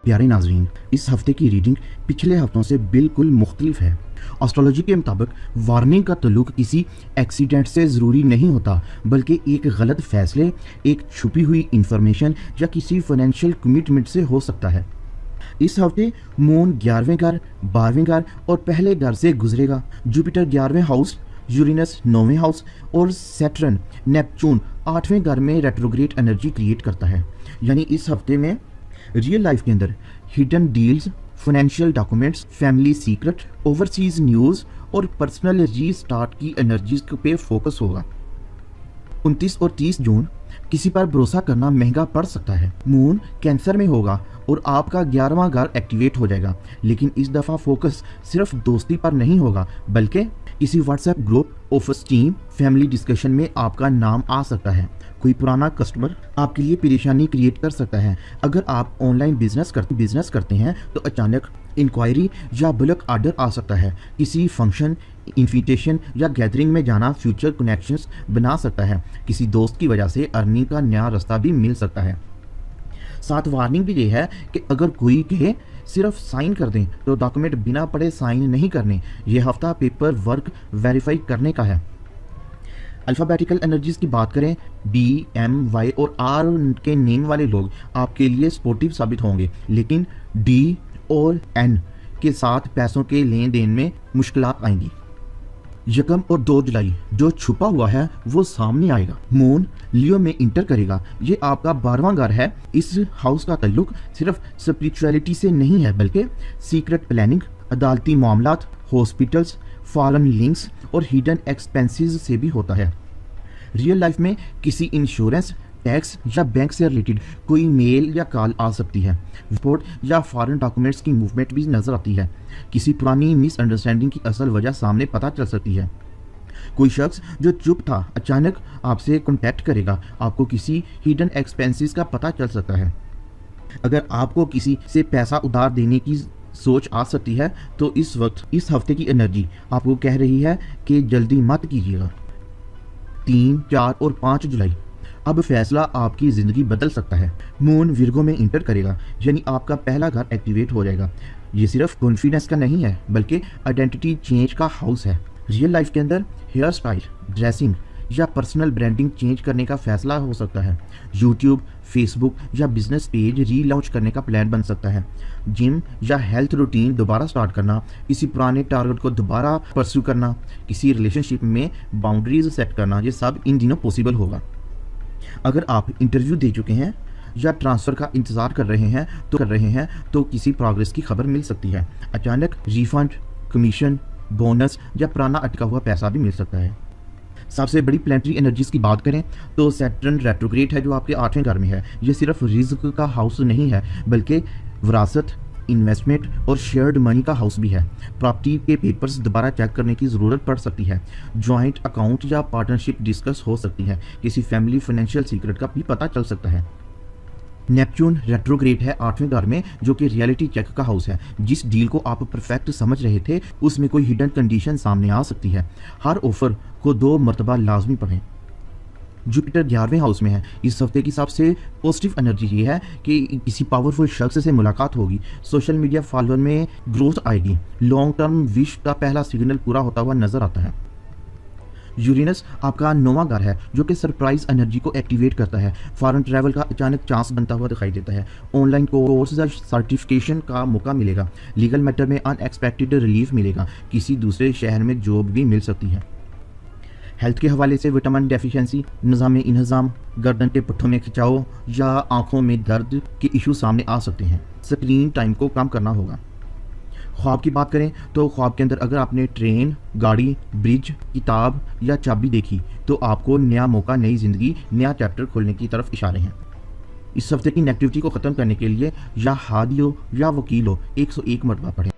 प्यारे नाजरीन, इस हफ्ते की रीडिंग पिछले हफ्तों से बिल्कुल मुख्तलिफ है। एस्ट्रोलॉजी के मुताबिक वार्निंग का ताल्लुक किसी एक्सीडेंट से ज़रूरी नहीं होता, बल्कि एक गलत फैसले, एक छुपी हुई इंफॉर्मेशन या किसी फाइनेंशियल कमिटमेंट से हो सकता है। इस हफ्ते मून 11वें घर, 12वें घर और पहले घर से गुजरेगा। जुपिटर 11वें हाउस, यूरेनस 9वें हाउस और सैटर्न नेपच्यून 8वें घर में रेट्रोग्रेड एनर्जी क्रिएट करता है। यानी इस हफ्ते में रियल लाइफ के अंदर hidden deals, financial documents, family secret, overseas news और पर्सनल रीस्टार्ट की एनर्जीज पे फोकस होगा। 29 और 30 जून किसी पर भरोसा करना महंगा पड़ सकता है। मून कैंसर में होगा और आपका 11वां घर एक्टिवेट हो जाएगा, लेकिन इस दफ़ा फोकस सिर्फ दोस्ती पर नहीं होगा, बल्कि किसी WhatsApp group, office team, family discussion में आपका नाम आ सकता है। कोई पुराना कस्टमर आपके लिए परेशानी क्रिएट कर सकता है। अगर आप ऑनलाइन बिजनेस करते हैं तो अचानक इंक्वायरी या बल्क ऑर्डर आ सकता है। किसी फंक्शन, इन्विटेशन या गैदरिंग में जाना फ्यूचर कनेक्शंस बना सकता है। किसी दोस्त की वजह से अर्निंग का नया रास्ता भी मिल सकता है। साथ वार्निंग भी ये है कि अगर कोई कहे सिर्फ साइन कर दें तो डॉक्यूमेंट बिना पढ़े साइन नहीं करने। ये हफ्ता पेपर वर्क वेरीफाई करने का है। अल्फ़ाबेटिकल एनर्जीज की बात करें, बी, एम, वाई और आर के नेम वाले लोग आपके लिए सपोर्टिव साबित होंगे, लेकिन डी और एन के साथ पैसों के लेन देन में मुश्किलात आएंगी। 1 और 2 जुलाई जो छुपा हुआ है वो सामने आएगा। मून लियो में इंटर करेगा। ये आपका 12वां घर है। इस हाउस का ताल्लुक सिर्फ स्पिरिचुअलिटी से नहीं है, बल्कि सीक्रेट प्लानिंग, अदालती मामलात, हॉस्पिटल्स, फॉरेन लिंक्स और हिडन एक्सपेंसेस से भी होता है। रियल लाइफ में किसी इंश्योरेंस, टैक्स या बैंक से रिलेटेड कोई मेल या कॉल आ सकती है। रिपोर्ट या फॉरेन डॉक्यूमेंट्स की मूवमेंट भी नजर आती है। किसी पुरानी मिसअंडरस्टैंडिंग की असल वजह सामने पता चल सकती है। कोई शख्स जो चुप था अचानक आपसे कांटेक्ट करेगा। आपको किसी हिडन एक्सपेंसेस का पता चल सकता है। अगर आपको किसी से पैसा उधार देने की सोच आ सकती है तो इस वक्त इस हफ्ते की एनर्जी आपको कह रही है कि जल्दी मत कीजिएगा। 3, 4 और 5 जुलाई अब फैसला आपकी ज़िंदगी बदल सकता है। मून विर्गो में इंटर करेगा, यानी आपका पहला घर एक्टिवेट हो जाएगा। ये सिर्फ कॉन्फिडेंस का नहीं है, बल्कि आइडेंटिटी चेंज का हाउस है। रियल लाइफ के अंदर हेयर स्टाइल, ड्रेसिंग या पर्सनल ब्रांडिंग चेंज करने का फैसला हो सकता है। यूट्यूब, फेसबुक या बिजनेस पेज रीलॉन्च करने का प्लान बन सकता है। जिम या हेल्थ रूटीन दोबारा स्टार्ट करना, किसी पुराने टारगेट को दोबारा परस्यू करना, किसी रिलेशनशिप में बाउंड्रीज सेट करना, ये सब इन दिनों पॉसिबल होगा। अगर आप इंटरव्यू दे चुके हैं या ट्रांसफ़र का इंतज़ार कर रहे हैं तो किसी प्रोग्रेस की खबर मिल सकती है। अचानक रिफंड, कमीशन, बोनस या पुराना अटका हुआ पैसा भी मिल सकता है। सबसे बड़ी प्लैनेटरी एनर्जीज की बात करें तो सैटर्न रेट्रोग्रेड है जो आपके 8वें घर में है। ये सिर्फ रिस्क का हाउस नहीं है, बल्कि विरासत, इन्वेस्टमेंट और शेयर्ड मनी का हाउस भी है। प्रॉपर्टी के पेपर्स दोबारा चेक करने की ज़रूरत पड़ सकती है। जॉइंट अकाउंट या पार्टनरशिप डिस्कस हो सकती है। किसी फैमिली फाइनेंशियल सीक्रेट का भी पता चल सकता है। नेपच्यून रेट्रोग्रेड है 8वें घर में, जो कि रियलिटी चेक का हाउस है। जिस डील को आप परफेक्ट समझ रहे थे उसमें कोई हिडन कंडीशन सामने आ सकती है। हर ऑफर को 2 मरतबा लाजमी पढ़ें। जुपिटर 11वें हाउस में है। इस हफ्ते की सबसे पॉजिटिव एनर्जी ये है कि किसी पावरफुल शख्स से मुलाकात होगी। सोशल मीडिया फॉलोअर में ग्रोथ आएगी। लॉन्ग टर्म विश का पहला सिग्नल पूरा होता हुआ नजर आता है। यूरेनस आपका 9वां घर है, जो कि सरप्राइज एनर्जी को एक्टिवेट करता है। फॉरेन ट्रैवल का अचानक चांस बनता हुआ दिखाई देता है। ऑनलाइन कोर्स या सर्टिफिकेशन का मौका मिलेगा। लीगल मैटर में अनएक्सपेक्टेड रिलीफ मिलेगा। किसी दूसरे शहर में जॉब भी मिल सकती है। हेल्थ के हवाले से विटामिन डेफिशिएंसी, निज़ाम इंतज़ाम, गर्दन के पुट्ठों में खिंचाव या आंखों में दर्द के इशू सामने आ सकते हैं। स्क्रीन टाइम को कम करना होगा। ख्वाब की बात करें तो ख्वाब के अंदर अगर आपने ट्रेन, गाड़ी, ब्रिज, किताब या चाबी देखी तो आपको नया मौका, नई ज़िंदगी, नया चैप्टर खोलने की तरफ इशारे हैं। इस हफ्ते की नेगेटिविटी को ख़त्म करने के लिए या हादी हो या वकील हो 101 मरतबा पढ़ें।